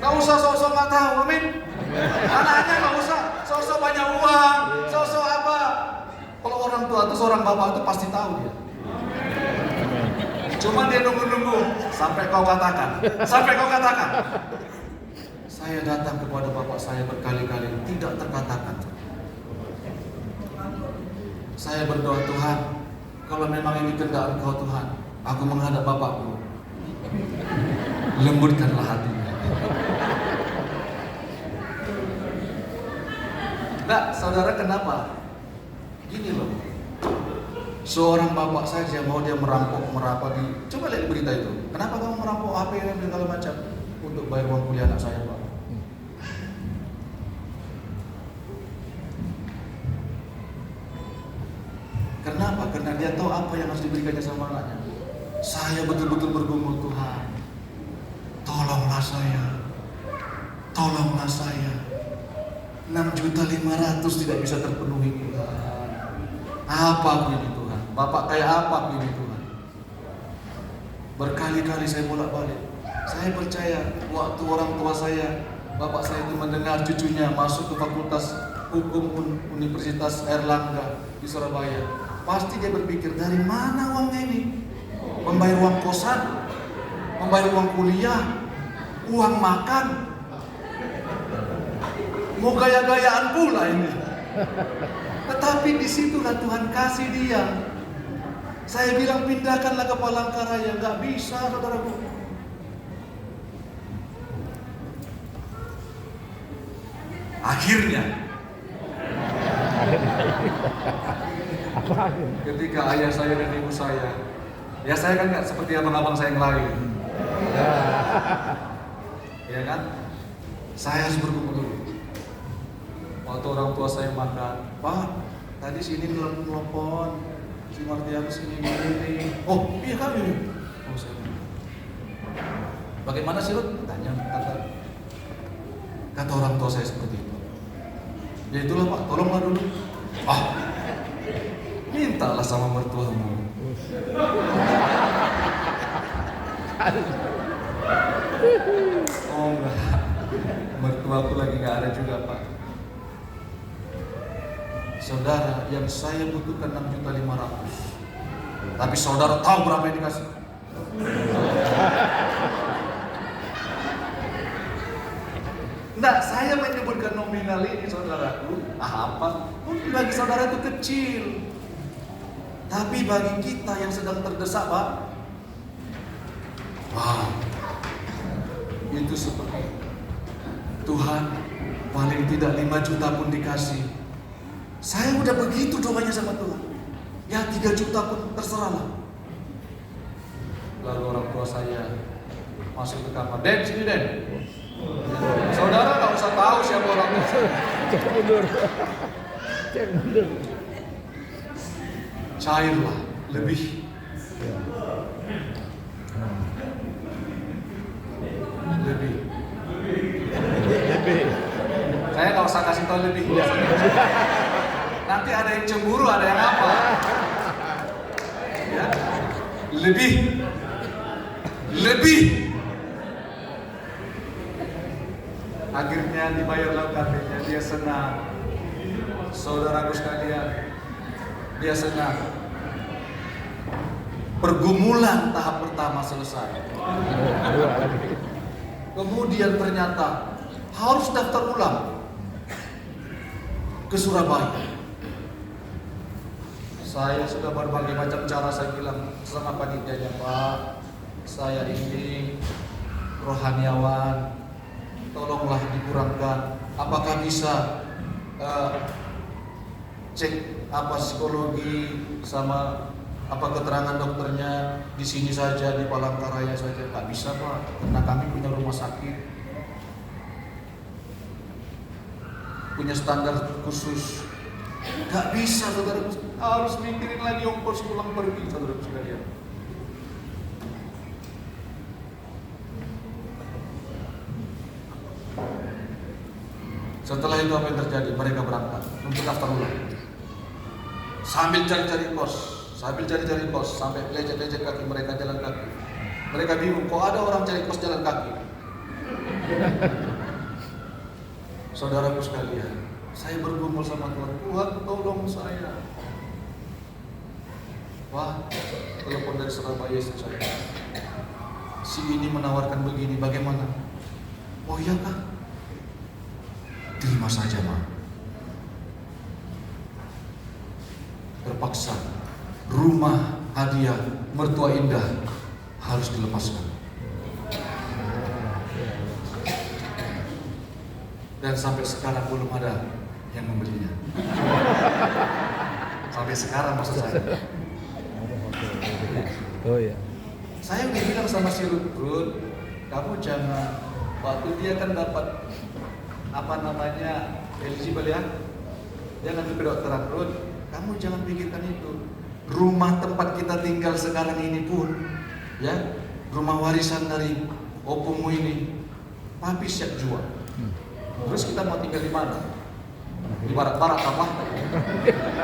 Gak usah sosok gak tahu, amin. Anaknya gak usah sosok banyak uang, sosok apa. Kalau orang tua itu, seorang bapak itu pasti tahu dia. Cuma dia nunggu-nunggu sampai kau katakan. Saya datang kepada bapak saya berkali-kali, tidak terkatakan. Saya berdoa, Tuhan, kalau memang ini kehendak Engkau Tuhan, aku menghadap bapakku. Lembutkanlah hatinya. Nah, saudara, kenapa? Gini loh, seorang bapak saja mau dia merampok merapati. Coba lihat berita itu. Kenapa kamu merampok HP dan segala macam untuk bayar uang kuliah anak saya, Pak? Kenapa? Karena dia tahu apa yang harus diberikannya sama anaknya. Saya betul-betul bergumul, Tuhan, tolonglah saya. 6.500.000 tidak bisa terpenuhi, Tuhan. Apa aku ini Tuhan? Bapak kayak apa aku ini Tuhan? Berkali-kali saya bolak-balik. Saya percaya waktu orang tua saya, bapak saya itu mendengar cucunya masuk ke Fakultas Hukum Universitas Airlangga di Surabaya, pasti dia berpikir, dari mana uangnya ini? Membayar uang kosan, membayar uang kuliah, uang makan, mau gaya-gayaan pula ini. Tetapi disitulah Tuhan kasih dia. Saya bilang pindahkanlah ke Palangkaraya, nggak bisa, saudaraku. Akhirnya, ketika ayah saya dan ibu saya, ya saya kan nggak seperti abang-abang saya yang lain, ya kan? Saya harus berkumpul dulu. Waktu orang tua saya makan, Pak, tadi sini nelpon, si Martianus ini begini. Oh, iya kan ini. Oh, saya. Bagaimana sih Rut? Tanya kata orang tua saya seperti itu. Ya itulah Pak, tolonglah dulu. Mintalah sama mertuamu. Oh enggak, mertuaku lagi nggak ada juga Pak. Saudara, yang saya butuhkan 6.500.000. Tapi saudara tahu berapa yang dikasih? Nah, saya menyebutkan nominal ini saudaraku, apa? Mungkin bagi saudara itu kecil. Tapi bagi kita yang sedang terdesak, Pak, wow, itu seperti Tuhan, paling tidak 5 juta pun dikasih. Saya udah begitu doanya sama Tuhan. Ya 3 juta pun terserahlah. Lalu orang tua saya masuk ke kamar. Den, sini Den. Saudara nggak usah tahu siapa orang tua saya. Cek mundur. Cek mundur. Cairlah, lebih. Lebih. Lebih. Saya nggak usah kasih tahu lebih. Nanti ada yang cemburu, ada yang apa? Ya. Lebih. Akhirnya dibayarlah UKT-nya, dia senang. Saudaraku sekalian, dia senang. Pergumulan tahap pertama selesai. Kemudian ternyata harus daftar ulang ke Surabaya. Saya sudah berbagai macam cara, saya bilang sama panitianya, Pak, saya ini rohaniawan, tolonglah dikurangkan. Apakah bisa cek apa psikologi sama apa keterangan dokternya di sini saja, di Palangkaraya saja? Nggak bisa Pak, karena kami punya rumah sakit, punya standar khusus. Nggak bisa saudara, harus mikirin lagi ongkos pulang pergi saudara sekalian. Setelah itu apa yang terjadi? Mereka berangkat untuk daftar ulang. Sambil cari-cari kos, sampai lecet-lecet kaki mereka jalan kaki. Mereka bingung, kok ada orang cari kos jalan kaki? Saudaraku sekalian, saya bergumul sama Tuhan, Tuhan tolong saya. Wah, telepon dari Surabaya istri saya. Si ini menawarkan begini, bagaimana? Oh iya kah? Terima saja, Ma. Terpaksa rumah hadiah mertua indah harus dilepaskan. Dan sampai sekarang belum ada yang membelinya. Sampai sekarang maksud saya. Oh iya. Saya udah bilang sama si Ruth, kamu jangan, waktu dia kan dapat apa namanya eligible ya, dia ngambil kedokteran. Ruth, kamu jangan pikirkan itu. Rumah tempat kita tinggal sekarang ini pun, ya, rumah warisan dari opomu ini, papi siap jual. Terus kita mau tinggal di mana? Di barat-barat apa?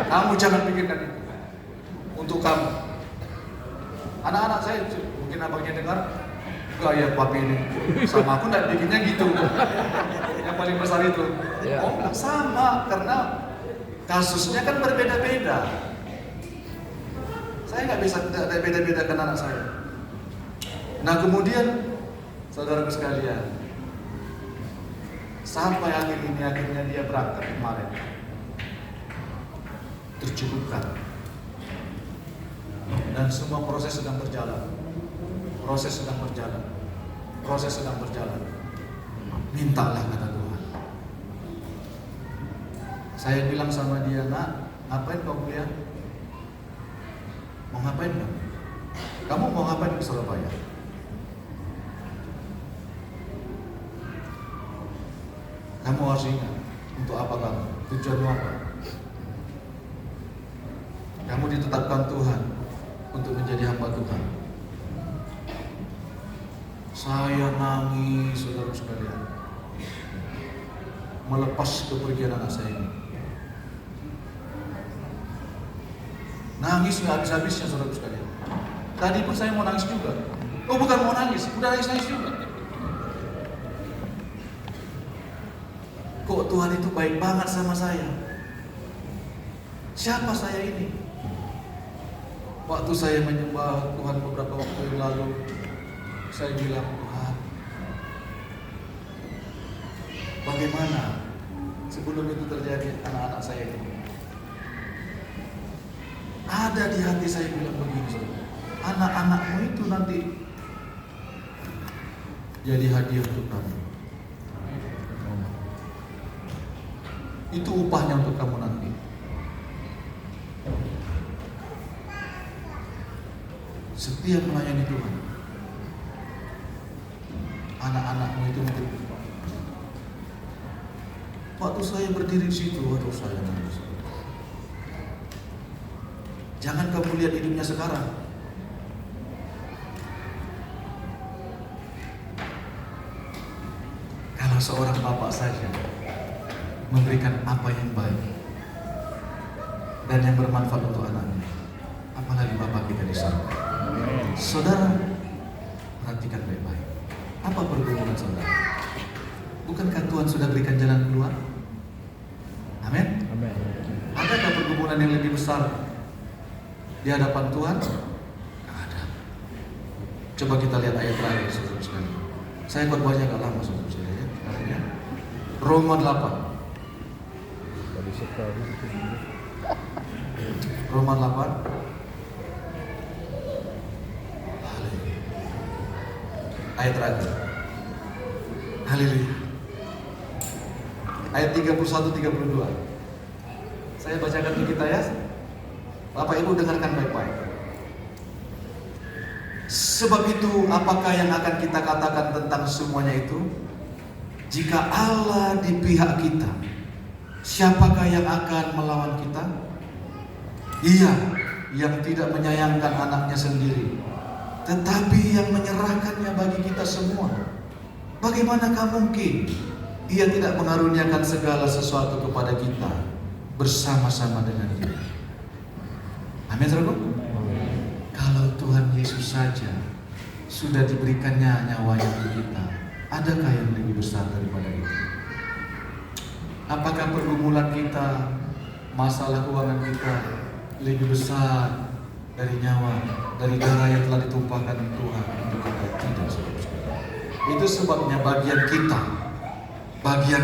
Kamu jangan pikirkan itu. Untuk kamu, anak-anak saya mungkin abangnya dengar, gaya papi ini sama aku nggak bikinnya gitu. Yang paling besar itu. Oh nggak sama, karena kasusnya kan berbeda-beda. Saya nggak bisa beda-bedakan anak saya. Nah kemudian saudaraku sekalian, sampai akhirnya dia berangkat kemarin, tercukupkan, dan semua proses sedang berjalan. Mintalah kata Tuhan. Saya bilang sama dia, nak, ngapain kau kuliah? Mau ngapain kamu? Kamu mau ngapain ke Surabaya? Kamu harus ingat, untuk apa kamu? Tujuanmu apa? Kamu ditetapkan Tuhan untuk menjadi hamba Tuhan. Saya nangis, saudara sekalian, melepas kepergian anak saya ini. Nangis nggak habis-habisnya, saudara sekalian. Tadi pun saya mau nangis juga. Oh bukan mau nangis, udah nangis juga. Kok Tuhan itu baik banget sama saya? Siapa saya ini? Waktu saya menyembah Tuhan beberapa waktu yang lalu, saya bilang, Tuhan, bagaimana sebelum itu terjadi anak-anak saya ini? Ada di hati saya bilang begini, anak-anakmu itu nanti jadi hadiah untuk kamu. Itu upahnya untuk kamu nanti. Setiap melayani Tuhan, anak-anakmu itu menjadi upah. Waktu saya berdiri di situ, waduh saya nangis. Jangan kamu lihat hidupnya sekarang. Kalau seorang bapak saja memberikan apa yang baik dan yang bermanfaat untuk anaknya, apalagi bapak kita di sana. Saudara, perhatikan baik-baik. Apa pergumulan saudara? Bukankah Tuhan sudah berikan jalan keluar? Amin. Amin. Adakah pergumulan yang lebih besar di hadapan Tuhan? Tidak ada. Coba kita lihat ayat terakhir, saudara sekalian. Saya khotbahnya agak lama, saudara sekalian. Ya. Roma 8. Dari sekarang. Roma 8. Haleluya. Ayat terakhir. Haleluya. Ayat 31-32. Saya bacakan ke kita ya. Bapak Ibu dengarkan baik-baik. Sebab itu, apakah yang akan kita katakan tentang semuanya itu? Jika Allah di pihak kita, siapakah yang akan melawan kita? Ia yang tidak menyayangkan anaknya sendiri, tetapi yang menyerahkannya bagi kita semua. Bagaimanakah mungkin Ia tidak mengaruniakan segala sesuatu kepada kita bersama-sama dengan Dia? Amin, saudara. Kalau Tuhan Yesus saja sudah diberikannya nyawanya untuk kita, adakah yang lebih besar daripada itu? Apakah pergumulan kita, masalah keuangan kita lebih besar dari nyawa, dari darah yang telah ditumpahkan Tuhan untuk kita? Tidak, saudara. Itu sebabnya bagian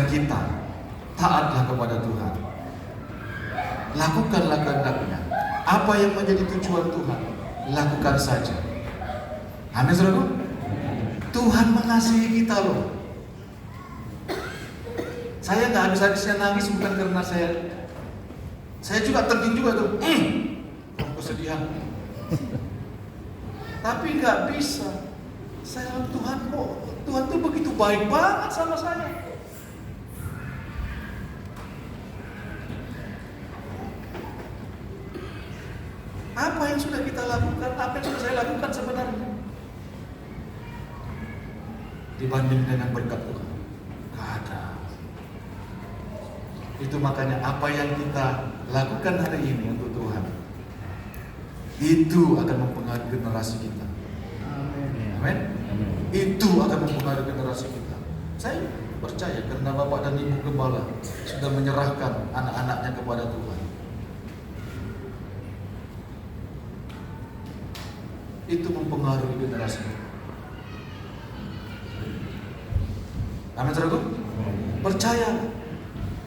kita taatlah kepada Tuhan. Lakukanlah kehendak-Nya. Apa yang menjadi tujuan Tuhan, lakukan saja. Amin, saudara. Tuhan mengasihi kita loh. Saya nggak habis-habisnya nangis bukan karena saya juga terting juga tuh. Kesedihan. Tapi nggak bisa. Saya Tuhan tuh begitu baik banget sama saya. Apa yang sudah kita lakukan? Apa yang sudah saya lakukan sebenarnya? Dibanding dengan berkat Tuhan, gak ada. Itu makanya apa yang kita lakukan hari ini untuk Tuhan, itu akan mempengaruhi generasi kita. Amin. Itu akan mempengaruhi generasi kita. Saya percaya karena Bapak dan Ibu Gembala sudah menyerahkan anak-anaknya kepada Tuhan. Itu mempengaruhi generasi. Amin, saudaraku. Percaya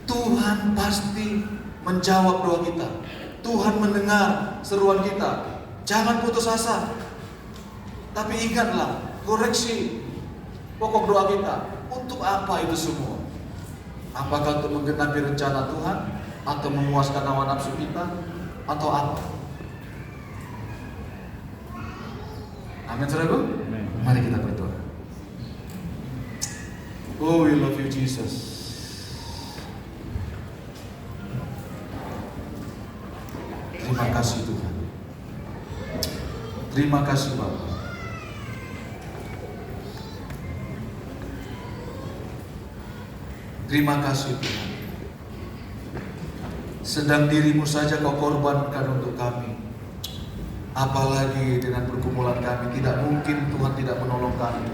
Tuhan pasti menjawab doa kita. Tuhan mendengar seruan kita. Jangan putus asa. Tapi ingatlah, koreksi pokok doa kita. Untuk apa itu semua? Apakah untuk menggenapi rencana Tuhan, atau memuaskan hawa nafsu kita, atau apa? Amin, saudaraku. Mari kita berdoa. Oh, we love you, Jesus. Terima kasih Tuhan. Terima kasih Bapak. Terima kasih Tuhan. Sedang dirimu saja kau korbankan untuk kami. Apalagi dengan pergumulan kami, tidak mungkin Tuhan tidak menolong kami.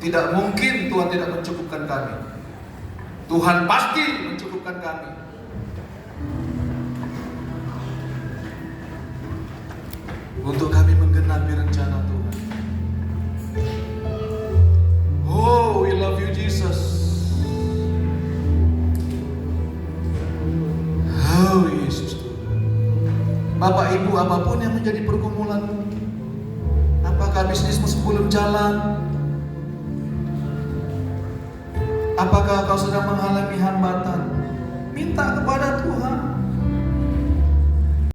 Tidak mungkin Tuhan tidak mencukupkan kami. Tuhan pasti mencukupkan kami. Untuk kami menggenapi rencana Tuhan. Oh, we love you Jesus. Oh Yesus Tuhan. Bapak Ibu, apapun yang menjadi pergumulanmu, apakah bisnismu sebelum jalan, apakah kau sedang mengalami hambatan, minta kepada Tuhan.